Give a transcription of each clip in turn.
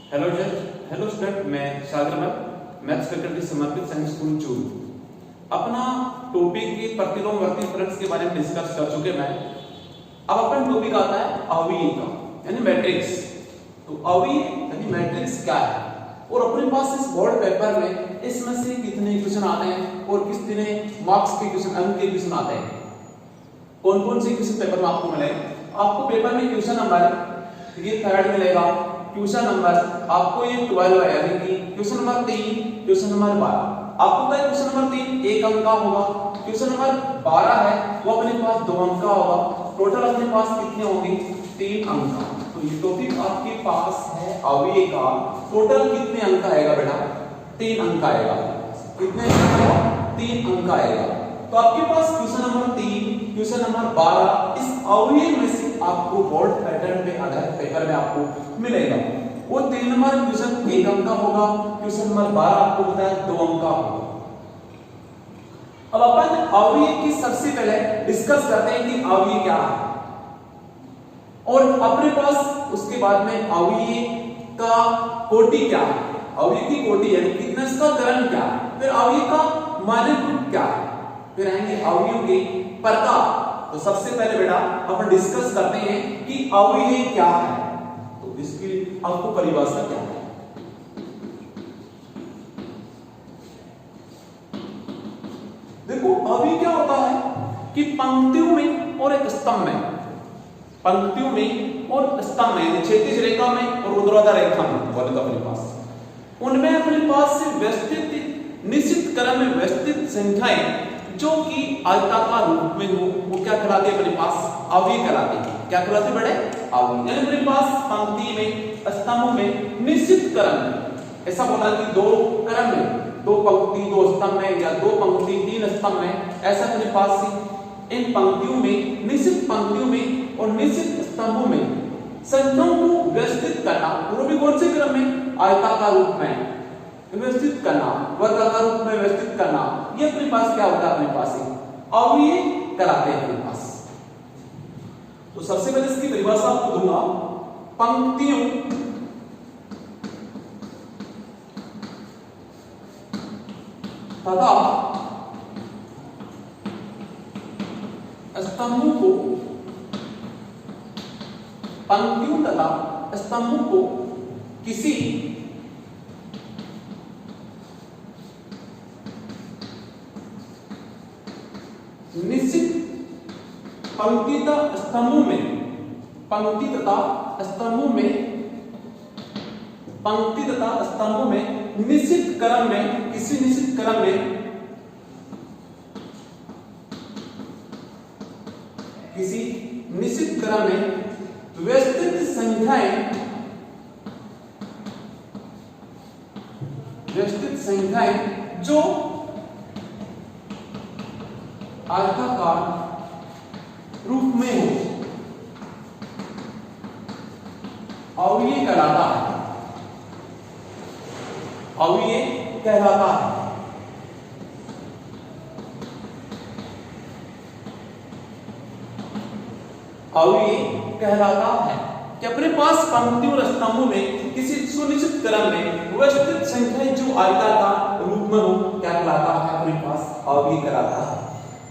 Hello student, मैं सागर maths faculty समर्पित science school Churu. अपना टॉपिक की प्रतिलोमवर्ती फलक के बारे में डिस्कस कर चुके मैं। अब अपन टॉपिक आता है अवयवी का, यानी मैट्रिक्स। तो अवयवी यानी मैट्रिक्स क्या है, और अपने पास इस बोर्ड पेपर में इसमें से कितने क्वेश्चन आते हैं और कितने मार्क्स के क्वेश्चन, अंक के क्वेश्चन आते हैं, कौन कौन से क्वेश्चन पेपर में आपको मिले। आपको पेपर में क्वेश्चन नंबर ये थर्ड मिलेगा, क्वेश्चन नंबर आपको ये 12 है, यानी कि क्वेश्चन नंबर 3, क्वेश्चन नंबर 12। आपको पता है क्वेश्चन नंबर 3 एक अंक का होगा, क्वेश्चन नंबर 12 है वो अपने पास 2 अंक का होगा। टोटल अपने पास कितने होंगे, 3 अंक का। तो ये टॉपिक आपके पास है अवयवी का। टोटल कितने अंक आएगा बेटा, 3 अंक आएगा। कितने अंक आएगा, 3 अंक आएगा। तो आपके पास क्वेश्चन नंबर 3, क्वेश्चन नंबर 12 इस अवयवी में से आपको बोर्ड पैटर्न पे आधारित पेपर में आपको मिलेगा। वो 3 नंबर क्वेश्चन 1 अंक का होगा, क्वेश्चन नंबर 12 आपको पता है 2 अंक का होगा। अब अपन अवयवी की सबसे पहले डिस्कस करते हैं कि अवयवी क्या है, और अपने पास उसके बाद में अवयवी का कोटि क्या है, अवयवी की कोटि यानी कितना इसका करण क्या है, फिर अवयवी का मानक रूप क्या है, फिर आएंगे अवयवियों के प्रकार। तो सबसे पहले बेटा अपन डिस्कस करते हैं कि अवयवी क्या है। तो इसकी आपको परिभाषा क्या है। देखो अवयवी क्या होता है कि पंक्तियों में और एक स्तंभ में, पंक्तियों में और स्तंभ में, क्षैतिज रेखा में और ऊर्ध्वाधर रेखा में वर्ग अपने पास, उनमें अपने पास से व्यवस्थित निश्चित क्रम में व्यवस्थित संख्याएं जो कि आयताकार रूप में हो, वो क्या कहलाते हैं, अपने पास अवयवी कहलाते हैं। क्या कहलाते हैं बड़े, अवयवी। यानी अपने पास पंक्ति में, स्तंभ में निश्चित क्रम में, ऐसा बोला कि 2 क्रम में, 2 पंक्ति 2 स्तंभ में, या 2 पंक्ति 3 स्तंभ में, ऐसा अपने पास इन पंक्तियों में, निश्चित पंक्तियों में और निश्चित स्तंभों में संख्याओं को व्यवस्थित करना, वो भी कौन से क्रम में, आयताकार रूप में व्यवस्थित करना, वर्गाकार रूप में व्यवस्थित करना, ये अपने पास क्या होता है, अपने पास अवयवी कराते हैं अपने पास। तो सबसे पहले इसकी परिभाषा आपको दूंगा। पंक्तियों तथा स्तंभों को, पंक्तियों तथा स्तंभों को किसी निश्चित पंक्ति तथा स्तंभों में, पंक्ति तथा स्तंभों में, पंक्ति तथा स्तंभों में निश्चित क्रम में, किसी निश्चित क्रम में, किसी निश्चित क्रम में व्यवस्थित संख्याएं, व्यवस्थित संख्याएं जो आयताकार रूप में हो, अवयवी कहलाता है, अवयवी कहलाता है। अवयवी कहलाता है कि अपने पास पंक्तियों और स्तंभों में किसी सुनिश्चित क्रम में व्यवस्थित संख्याएं जो आयताकार रूप में हो, क्या कहलाता है, अपने पास अवयवी कहलाता है।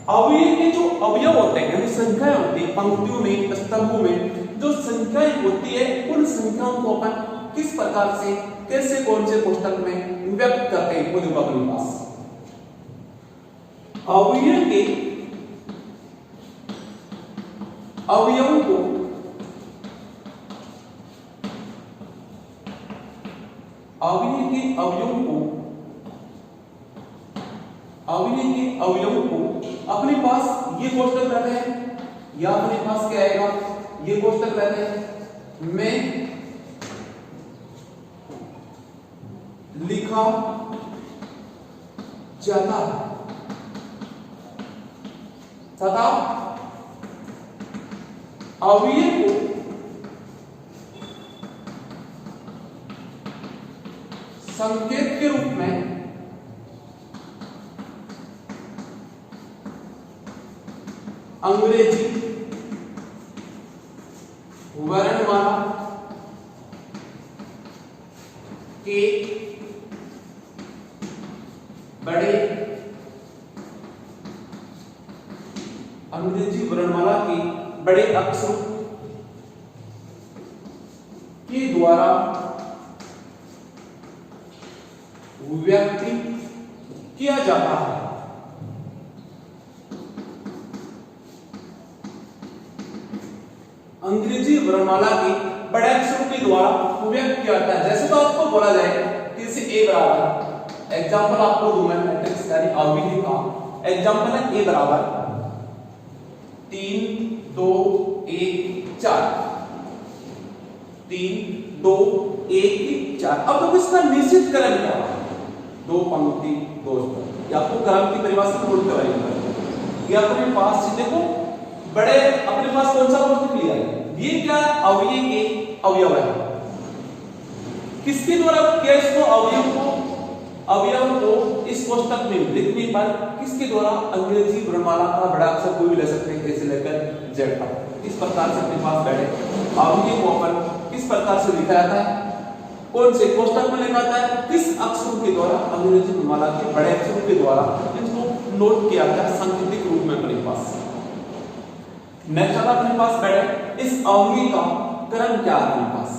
अवयवी के जो अवयव होते हैं, यानी संख्याएं होती है, पंक्तियों में, स्तंभों में जो संख्याएं होती है, उन संख्याओं को अपन किस प्रकार से, कैसे, कौन से पुस्तक में व्यक्त करते हैं, वो देखो अपने पास। अवयव के अवयवों को अवयवी के अवयवों को, अवयवी के अवयवों को अपने पास ये कोष्टक रहते हैं, या अपने पास क्या आएगा, ये कोष्टक रहते हैं, में लिखा जाता है तथा अवयवी को संकेत के रूप में अंग्रेजी वर्णमाला के बड़े अंग्रेजी वर्णमाला के बड़े अक्षरों के द्वारा व्यक्त किया जाता है। अंग्रेजी वर्णमाला के बड़े अक्षरों के द्वारा व्यक्त किया जाता है। जैसे तो आपको बोला जाए कि जैसे ए बराबर, एग्जांपल आपको दूं मैं मैट्रिक्स यानी अवयवी का एग्जांपल है ए बराबर 3 2 1 4, 3 2 1 4। अब तो इसका निश्चित क्रम क्या है? दो पंक्ति दो स्तर। या आपको क्रम की परिभाषा नोट करवाई या अपने पास देखो बड़े अपने पास कौन सा कोष्ठक लिया है? ये क्या है? अवयव के अवयव है। किसके द्वारा क्या इसको अवयव को इस कोष्ठक में लिखने पर किसके द्वारा? अंग्रेजी वर्णमाला का बड़ा अक्षर कोई भी ले सकते हैं, जैसे लेकर जेड तक। इस प्रकार से अपने पास बैठे अवयव को अपन किस प्रकार से लिखा जाता है? कौन से कोष्ठक में लिखा जाता है? किस अक्षरों के द्वारा? अंग्रेजी वर्णमाला के बड़े अक्षरों के द्वारा इसको नोट किया जाता है सांकेतिक रूप में अपने पास। नेक्स्ट आता अपने पास बैठे इस अवयवी का क्रम क्या है अपने पास?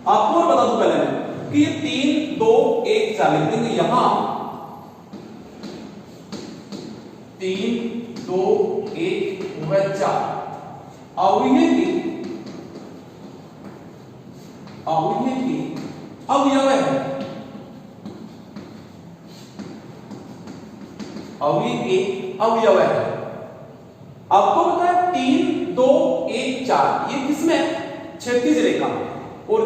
आपको और बता दूं पहले मैं कि ये 3 2 1 4 लिख देंगे। यहां 3 2 1 व 4 अवयव के अवयव है। अवयव के अवयव है। आपको पता है 3 2 1 4 ये किसमें? क्षैतिज रेखा में। और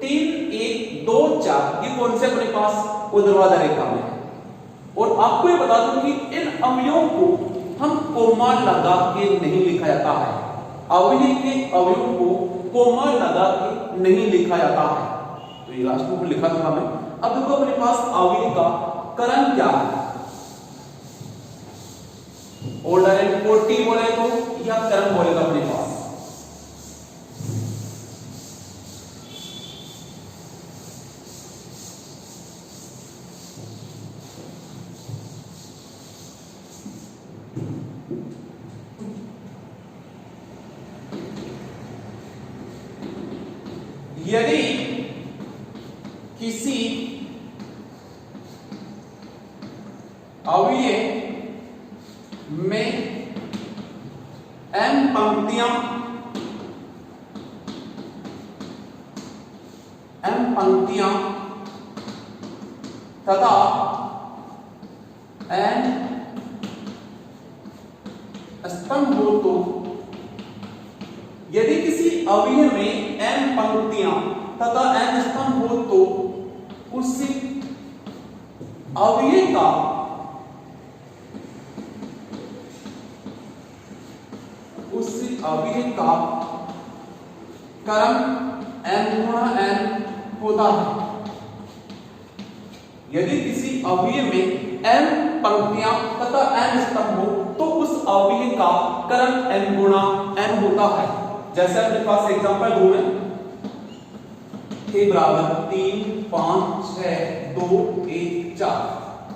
3 1 2 4 ये कौन से अपने पास? ऊर्ध्वाधर रेखा में। और आपको ये बता दूं कि इन अवयवों को हम कोमा लगा के नहीं लिखा जाता है। अवयव के अवयव को कोमा लगा के नहीं लिखा जाता है। तो ये लास्ट में लिखा था मैं। अब देखो अपने पास अवयव का क्रम क्या है? ऑर्डर एंड 40 बोले तो या क्रम बोलेगा अपने पास? यदि किसी अवयव में m पंक्तियां तथा n स्तंभ हो तो यदि किसी अवयव में n पंक्तियां तथा n स्तंभ हो तो उस अवयव का क्रम n गुणा n होता है। यदि किसी अवयव में n पंक्तियां तथा n स्तंभ हो तो उस अवयव का क्रम n गुणा n होता है। जैसे अपने पास एग्जांपल दूं मैं a बराबर 3 5 6 2 1 4।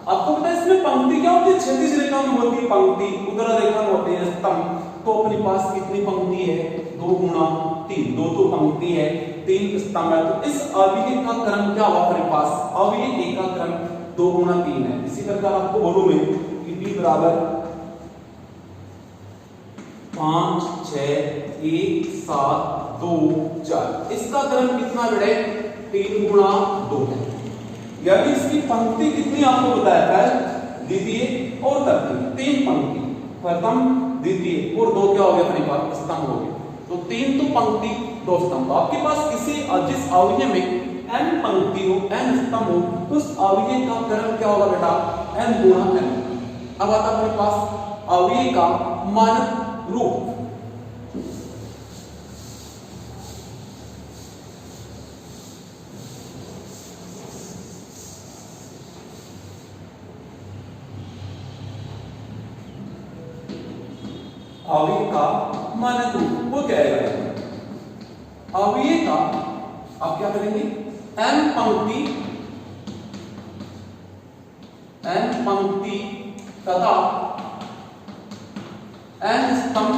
आपको पता है इसमें पंक्ति क्या होती है? क्षैतिज रेखा में होती है पंक्ति, ऊर्ध्वाधर रेखा में होते हैं स्तंभ। तो अपने पास कितनी पंक्ति है? 2 गुणा 3। 2 तो पंक्ति है, 3 स्तंभ है। तो इस अवयव का क्रम क्या होगा अपने पास? अवयव ए का क्रम 2 गुणा 3 है। इसी प्रकार आपको बोलूं मैं कि b बराबर 5 6 1 7 2 4। इसका क्रम कितना बढ़े? 3 गुणा 2 है। यानी इसकी पंक्ति कितनी आपको बताया? पहले द्वितीय और तृतीय 3 पंक्ति, प्रथम द्वितीय और 2 क्या हो गया अपने पास? स्तंभ हो गया। तो 3 तो पंक्ति 2 स्तंभ। आपके पास किसी जिस अवयव में n पंक्ति हो n स्तंभ हो तो उस अवयव का क्रम क्या होगा बेटा? n गुणा n। अब आता अपने पास अवयव का मानक रूप। अवयव का मानक रूप वो क्या है? अवयव का आप क्या करेंगे? m पंक्ति n पंक्ति तथा n स्तंभ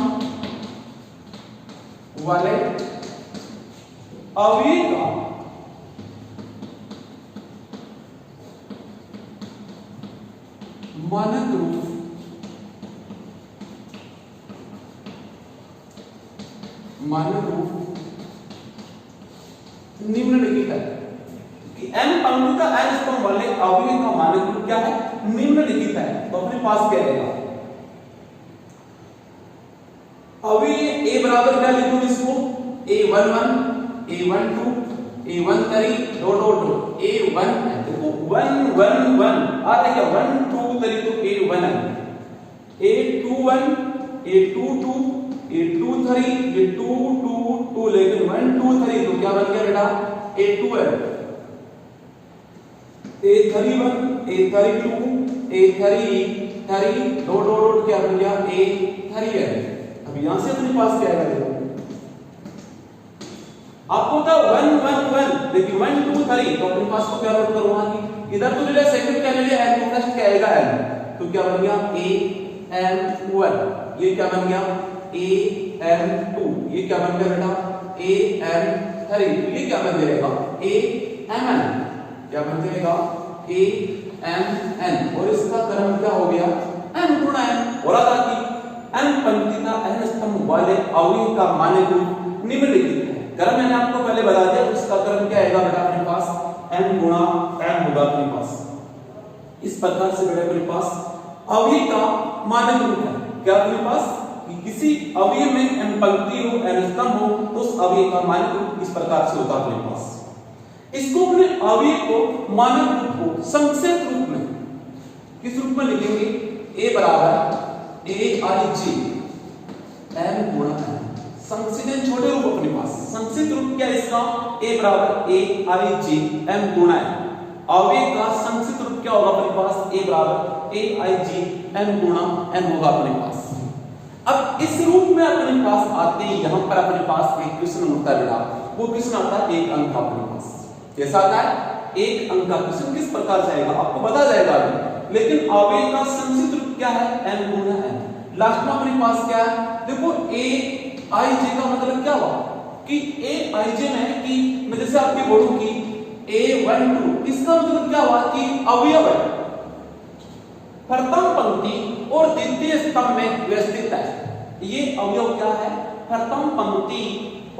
वाले अवयवी का मानक रूप निम्नलिखित है कि n पंक्ति का n स्तंभ वाले अवयवी का मानक रूप क्या है? निम्नलिखित है। तो अपने पास क्या रहेगा? अवयवी a बराबर क्या लिखूं इसको? a11 a12 a13 dot dot dot a1 देखो 1 1 1 आ रहा है 1 2 3 तो a1 a21 a22 a23 a2 लेकिन 1 2 3 तो क्या बन गया बेटा? a12 a31 a32 a33 dot dot dot क्या बन गया? a30 अब यहां से अपने पास क्या आएगा? देखो आपको था 1 1 1 लेकिन 1 2 3 तो अपने पास को क्या नोट करूंगा कि इधर तो ले लिया सेकंड क्या ले लिया n तो फर्स्ट क्या आएगा n तो क्या बन गया am1 ये क्या बन गया am2 ये क्या बन गया बेटा am3 ये क्या बन जाएगा amn क्या बन जाएगा amn और इसका क्रम क्या हो गया n गुणा n। बोला था कि n पंक्ति का n स्तंभ वाले अवयवी का मानक रूप निम्नलिखित है। क्रम मैंने आपको पहले बता दिया उसका क्रम क्या आएगा बेटा अपने पास n गुणा n होगा अपने पास। इस प्रकार से बेटा अपने पास अवयवी का मानक रूप है क्या अपने पास कि किसी अवयव में n पंक्ति हो n स्तंभ हो तो उस अवयव का मानक रूप इस प्रकार से होता है अपने पास। इसको अपने अवयव को मानक रूप को संक्षेप रूप में किस रूप में लिखेंगे? a बराबर aij m गुणा n संक्षिप्त छोटे रूप अपने पास संक्षिप्त रूप क्या है इसका? a बराबर aij m गुणा n। अवयव का संक्षिप्त रूप क्या होगा अपने पास? a बराबर aij m गुणा n होगा अपने पास। अब इस रूप में अपने पास आते ही यहां पर अपने पास एक क्वेश्चन होता है बेटा वो क्वेश्चन आता है एक अंक अपने पास। कैसा आता है? एक अंक का क्वेश्चन किस प्रकार से आएगा आपको बता जाएगा अभी। लेकिन अवयव का संक्षिप्त रूप क्या है? m गुणा n। लास्ट में अपने पास क्या है? देखो aij का मतलब क्या हुआ कि aij में कि मैं जैसे आपकी बोलूं कि a12 इसका मतलब क्या हुआ कि अवयव है प्रथम पंक्ति और द्वितीय स्तंभ में व्यवस्थित है। ये अवयव क्या है? प्रथम पंक्ति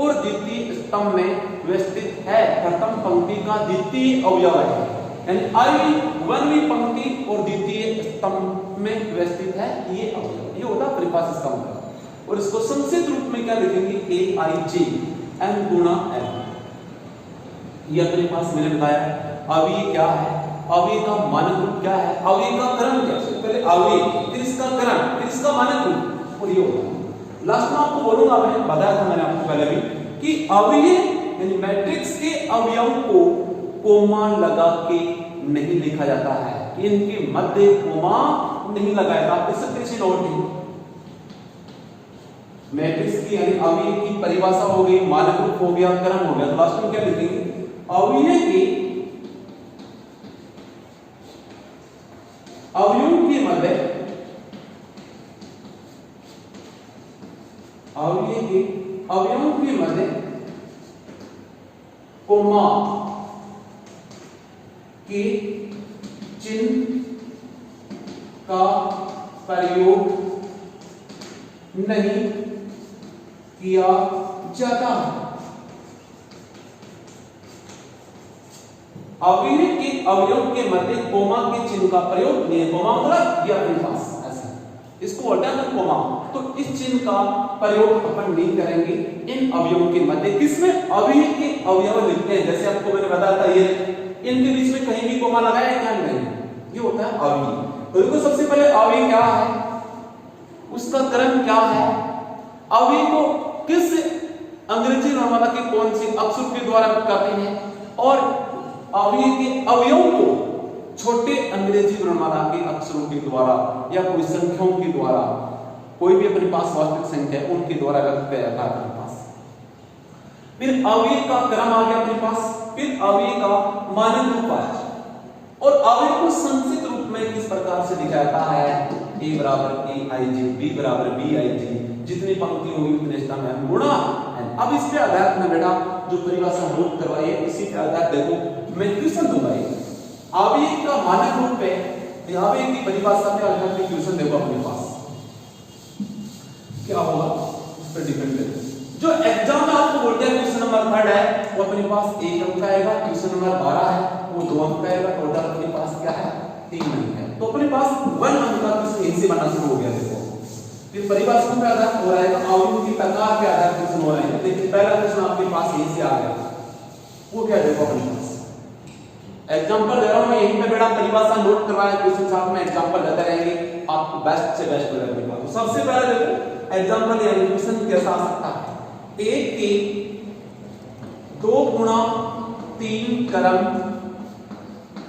और द्वितीय स्तंभ में व्यवस्थित है। प्रथम पंक्ति का द्वितीय अवयव है यानी i1वीं पंक्ति और द्वितीय स्तंभ में व्यवस्थित है ये अवयव। ये होता है अपने पास इसका मतलब। और इसको संक्षिप्त रूप में क्या लिखेंगे? aij m गुणा n। ये अपने पास मैंने बताया अवयव क्या है, अवयव का मानक रूप क्या है, अवयव का क्रम क्या है। पहले अवयव फिर इसका क्रम फिर इसका मानक रूप और ये होगा। लास्ट में आपको बोलूंगा मैंने बताया था मैंने आपको पहले भी कि अवयव यानी मैट्रिक्स के अवयव को कोमा लगा के नहीं लिखा जाता है। इनके मध्य कोमा नहीं लगाया जाता। आप इसे कैसे नोट करें? मैट्रिक्स की यानी अवयव की परिभाषा हो गई, मानक रूप हो गया, क्रम हो गया। तो लास्ट में क्या लिखेंगे? अवयव के अवयवों के मध्य कोमा के चिन्ह का प्रयोग नहीं किया जाता। अवयव के अवयव के मध्य कोमा के चिन्ह का प्रयोग नहीं है। कोमा मतलब ये अपने पास ऐसा इसको हटाना कोमा। तो इस चिन्ह का प्रयोग अपन नहीं करेंगे इन अवयवों के मध्य। किसमें? अवयव के अवयव लिखते हैं। जैसे आपको मैंने बताया था ये इनके बीच में कहीं भी कोमा लगाया क्या नहीं, ये होता है अवयव। तो देखो सबसे पहले अवयव क्या है, उसका क्रम क्या है, अवयव को किस अंग्रेजी वर्णमाला के कौन से अक्षर के द्वारा करते हैं और अवयव के अवयव को छोटे अंग्रेजी वर्णमाला के अक्षरों के द्वारा या कोई संख्याओं के द्वारा, कोई भी अपने पास वास्तविक संख्या है उनके द्वारा व्यक्त किया जाता है अपने पास। फिर अवयव का क्रम आ गया अपने पास, फिर अवयव का मानक रूप आया और अवयव को संक्षिप्त रूप में किस प्रकार से दिखाता है, a बराबर aij, b बराबर bij, जितनी पंक्ति होगी उतने स्थान में गुणा n। अब इस पे आधारित में बेटा जो परिभाषा नोट करवाई है इसी के आधार देखो मैं क्वेश्चन दूंगा। आवेग का मानक रूप है, आवेग की परिभाषा पे आधार पे क्वेश्चन देखो अपने पास क्या होगा उस पर डिपेंड करेगा। जो एग्जाम में आपको बोलते हैं क्वेश्चन नंबर 3 है वो अपने पास 1 अंक का आएगा, क्वेश्चन नंबर 12 है वो 2 अंक का आएगा, टोटल अपने पास क्या है 3 अंक है। तो अपने पास 1 अंक का क्वेश्चन यहीं से बनना शुरू हो गया। देखो फिर परिभाषा पे आधार हो रहा है, आवेग की प्रकार पे आधार क्वेश्चन हो रहे हैं। लेकिन पहला क्वेश्चन आपके पास यहीं से आ गया, वो क्या देखो अपने पास एग्जांपल दे रहा हूं मैं यहीं पे बेटा परिभाषा नोट करवाया, क्वेश्चन साथ में एग्जांपल देते रहेंगे, आपको बेस्ट से बेस्ट मिलेगा। तो सबसे पहले देखो एग्जांपल यानी क्वेश्चन कैसा आ सकता है, 1 के 2 गुणा 3 क्रम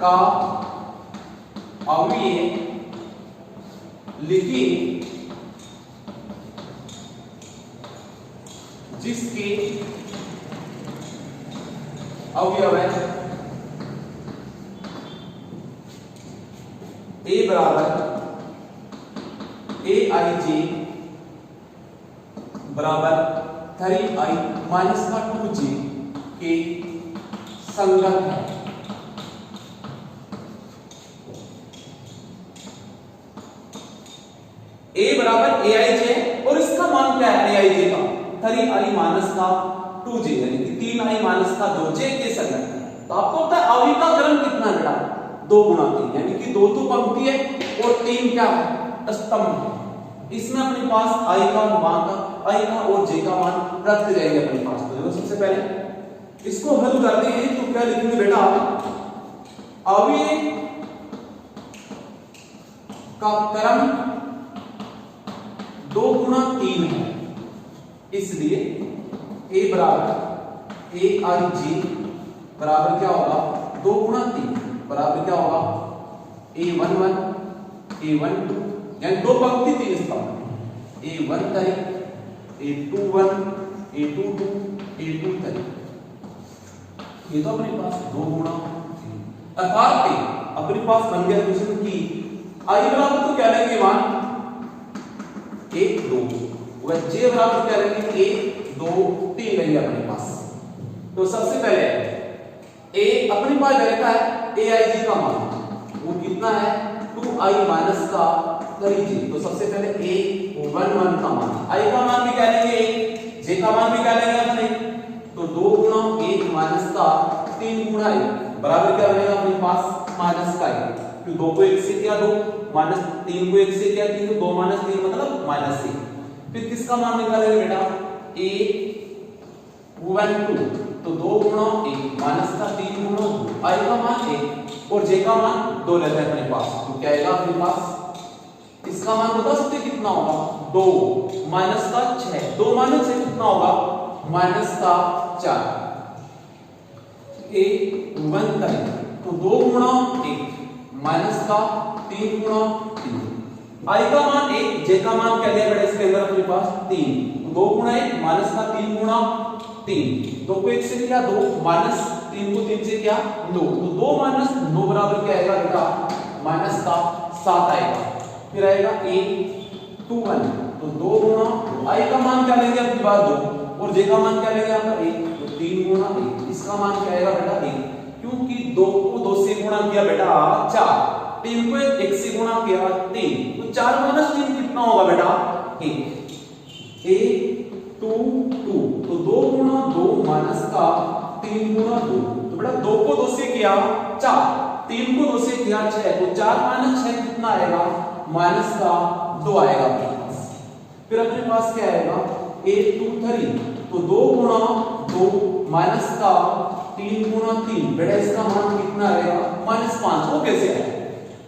का अवयव लिखिए जिसके अवयव है a बराबर aij बराबर 3i माइनस का 2j के संगत है। a बराबर aij और इसका मान क्या है aij का 3i माइनस का 2j यानी कि 3i माइनस का 2j के संगत है। तो आपको पता है अवयव का क्रम कितना है बेटा 2 गुणा 3 यानी कि 2 तो पंक्ति है और 3 क्या है स्तंभ। इसमें अपने पास i का मान का i का और j का मान रखते जाएंगे अपने पास। तो देखो सबसे पहले इसको हल करते हैं तो क्या लिखेंगे बेटा अवयव का क्रम 2 गुणा 3 है, इसलिए a बराबर aij बराबर क्या होगा 2 गुणा 3 बराबर क्या होगा a11 a12 यानी 2 पंक्ति 3 स्तंभ a13 a21 a22 a23। ये तो अपने पास 2 गुणा 3 अर्थात अपने पास बन गया क्वेश्चन की i बराबर तो क्या लेंगे मान 1 2 वह j बराबर क्या लेंगे 1 2 3 लेंगे अपने पास। तो सबसे पहले a अपने पास रहता है aij का मान वो कितना है 2i माइनस का 3j। तो सबसे पहले a11 का मान i का मान भी क्या लेंगे 1 j का मान भी क्या लेंगे अपने तो 2 गुणा 1 माइनस का 3 गुणा 1 बराबर क्या बनेगा अपने पास माइनस का 1। तो 2 को 1 से किया 2 माइनस 3 को 1 से किया 3 तो 2 माइनस 3 मतलब माइनस 1। फिर किसका मान निकालेंगे बेटा a12 तो 2 गुणा 1 माइनस का 3 गुणा 2 i का मान 1 और j का मान 2 लेते हैं अपने पास। तो क्या आएगा अपने पास इसका मान बता सकते हैं कितना होगा 2 माइनस का 6 2 माइनस 6 कितना होगा माइनस का 4 a13 तो 2 गुणा 1 माइनस का 3 गुणा 3 i का मान 1 j का मान क्या दिया बेटा इसके अंदर अपने पास 3 2 गुणा 1 माइनस का 3 गुणा 3 2 को 1 से किया 2 माइनस 3 को 3 से किया 9 तो 2 माइनस 9 बराबर क्या आएगा बेटा माइनस का 7 आएगा। फिर आएगा a21 तो 2 गुणा i का मान क्या लेंगे अपनी बात 2 और j का मान क्या लेंगे यहाँ पर 1 तो 3 गुणा 1 इसका मान क्या आएगा बेटा 1 क्योंकि 2 को 2 से गुणा किया बेटा 4 3 को 1 से गुणा किया 3 तो 4 माइनस 3 कितना होगा बेटा 1 a22 तो 2 गुणा 2 माइनस का 3 गुणा 2 तो बेटा 2 को 2 से किया 4 3 को 2 से किया 6 तो 4 माइनस 6 कितना आएगा माइनस का 2 आएगा अपने पास। फिर अपने पास क्या आएगा a23 तो 2 गुणा 2 माइनस का 3 गुणा 3 बेटा इसका मान कितना आएगा -5। वो कैसे आएगा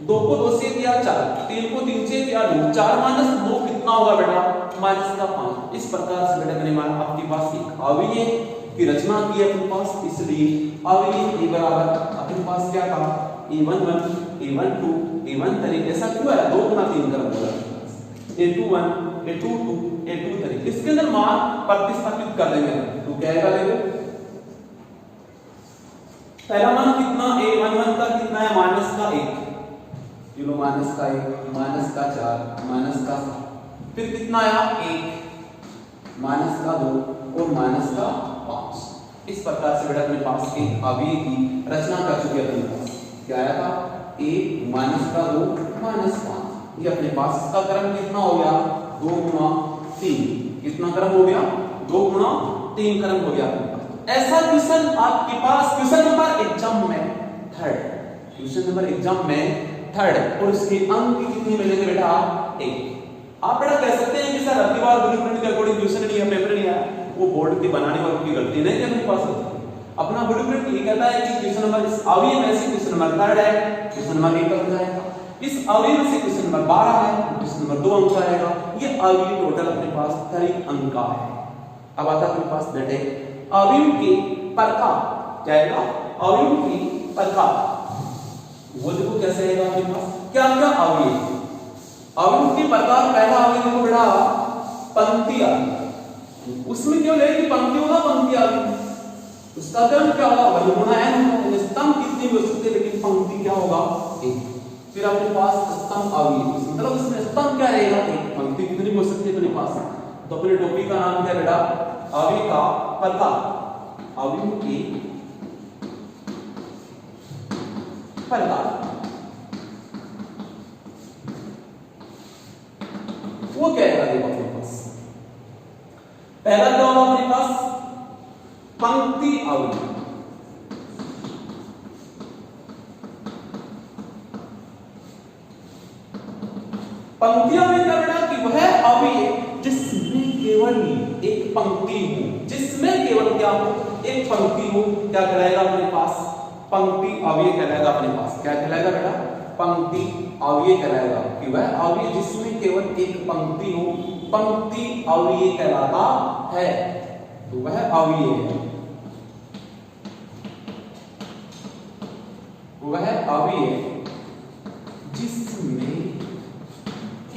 2 को 2 से किया 4 3 को 3 से किया 2 4 माइनस 2 कितना होगा बेटा माइनस का 5। इस प्रकार से बेटा मैंने मान आपके पास एक अवयव की रचना की है अपने पास, इसलिए अवयव a बराबर अपने पास क्या था a11 a12 a13 ऐसा क्यों है 2 गुना 3 कर बोला a21 a22 a23 इसके अंदर मान प्रतिस्थापित कर देंगे तो क्या आएगा देखो पहला मान कितना a11 का कितना है माइनस का 1 ये लो माइनस का 1, माइनस का 4, माइनस का 7, फिर कितना आया 1, माइनस का 2 और माइनस का 5। इस प्रकार से बेटा अपने पास एक अवयव की रचना कर चुके हैं। अपने पास क्या आया था 1 माइनस का 2 माइनस 5। ये अपने पास इसका क्रम कितना हो गया 2 गुणा 3। कितना क्रम हो गया 2 गुणा 3 क्रम हो गया अपने पास। ऐसा क्वेश्चन आपके पास क्वेश्चन नंबर एग्जाम में 3rd, क्वेश्चन नंबर एग्जाम में 3rd और उसके अंक कितने मिलेंगे बेटा 1। आप बेटा कह सकते हैं कि सर अगली बार ब्लूप्रिंट के अकॉर्डिंग क्वेश्चन नहीं है, पेपर नहीं आया, वो बोर्ड के बनाने वालों की गलती नहीं है। अपने पास अपना ब्लूप्रिंट ये कहता है कि क्वेश्चन नंबर इस अवयव में से क्वेश्चन नंबर 3rd है, क्वेश्चन नंबर 1 हो जाएगा। इस अवयव में से क्वेश्चन नंबर 12 है, क्वेश्चन नंबर 2 अंक आएगा। ये अवयव टोटल अपने पास 3 अंक का है। अब आता अपने पास बेटे अवयव के प्रकार, क्या आएगा अवयव की प्रकार, वो देखो कैसे आएगा अपने पास क्या क्या अवयव। अवयव के प्रकार पहला अवयव देखो बेटा पंक्ति अवयव। उसमें क्यों ले कि पंक्ति होगा पंक्ति अवयव, उसका क्रम क्या होगा 1 गुणा n। स्तंभ कितनी हो सकते हैं लेकिन पंक्ति क्या होगा 1। फिर अपने पास स्तंभ अवयव, मतलब उसमें स्तंभ क्या रहेगा 1, पंक्ति कितनी हो सकती है अपने पास। तो अपने टॉपिक का नाम क्या है बेटा अवयव का प्रकार, अवयव के प्रकार। वो क्या है देखो अपने पास पहला क्या होगा अपने पास पंक्ति अवयव। पंक्ति अवयव क्या बेटा कि वह अवयव जिसमें केवल एक पंक्ति हो, जिसमें केवल क्या हो एक पंक्ति हो, क्या कहलाएगा अपने पास पंक्ति अवयव कहलाएगा। अपने पास क्या कहलाएगा बेटा पंक्ति अवयव कहलाएगा कि वह अवयव जिसमें केवल एक पंक्ति हो, पंक्ति अवयव कहलाता है। तो वह अवयव है, वह अवयव जिसमें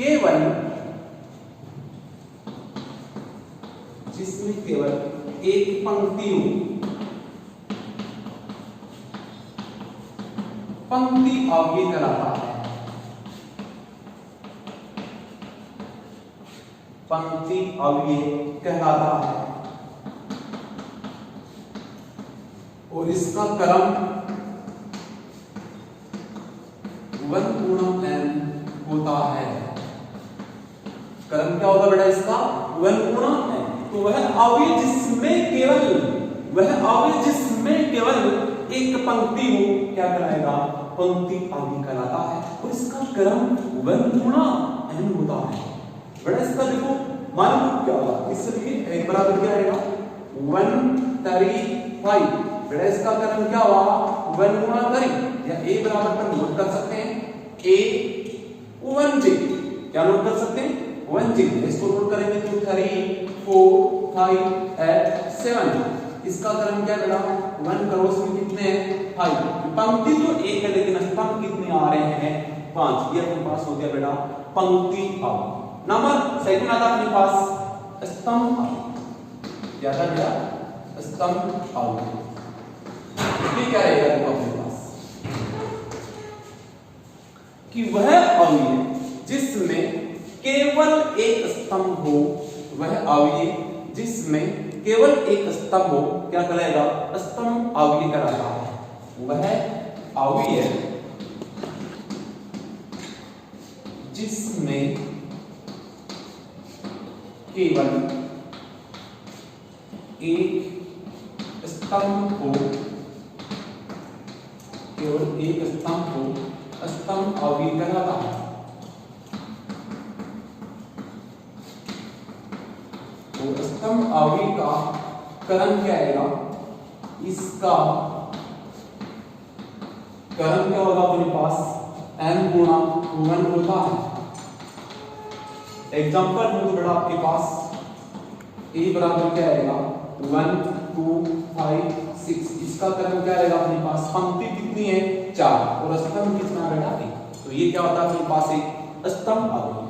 केवल एक पंक्ति हो, पंक्ति अवयव कहलाता है, पंक्ति अवयव कहलाता है। और इसका क्रम 1 गुणा n होता है। क्रम क्या होगा बेटा इसका 1 गुणा n। तो वह अवयव जिसमें केवल, वह अवयव जिसमें केवल एक पंक्ति हो क्या कहलाएगा पंक्ति अवयव कहलाता है। और इसका क्रम 1 गुणा n होता है। बेटा इसका देखो मान क्या होगा, इसलिए एक बराबर क्या आएगा 135। बेटा इसका क्रम क्या हुआ 1 गुणा 3 या a बराबर पर नोट कर सकते हैं a 1j, क्या नोट कर सकते हैं 1j। इसको नोट करेंगे तो 3 4 5 8 7। इसका क्रम क्या बेटा 1 क्रॉस में कितने हैं 5। पंक्ति तो एक है लेकिन स्तंभ कितने आ रहे हैं 5। ये अपने पास हो गया बेटा पंक्ति अवयव। नंबर सेकंड आता अपने पास स्तंभ अवयव। क्या था बेटा स्तंभ अवयव। ये क्या रहेगा देखो अपने पास कि वह अवयव जिसमें केवल एक स्तंभ हो, वह अवयव जिसमें केवल एक स्तंभ हो क्या कहलाएगा स्तंभ अवयव कहलाता है। वह अवयव जिसमें केवल एक स्तंभ हो, केवल एक स्तंभ हो स्तंभ अवयव कहलाता है। तो स्तंभ अवयव का क्रम क्या आएगा, इसका क्रम क्या होगा अपने पास n गुणा 1 होता है। एग्जांपल में तो बेटा आपके पास a बराबर क्या आएगा 1 2 5 6। इसका क्रम क्या आएगा अपने पास पंक्ति कितनी है 4 और स्तंभ कितना बेटा 1। तो ये क्या होता है अपने पास एक स्तंभ अवयव।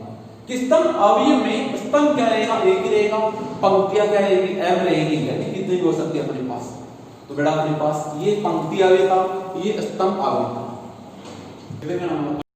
कि स्तंभ अवयव में स्तंभ क्या रहेगा एक ही रहेगा, पंक्तियां क्या रहेगी m रहेगी, यानी कितनी भी हो सकती है अपने पास। तो बेटा अपने पास ये पंक्ति अवयव था, ये स्तंभ अवयव था।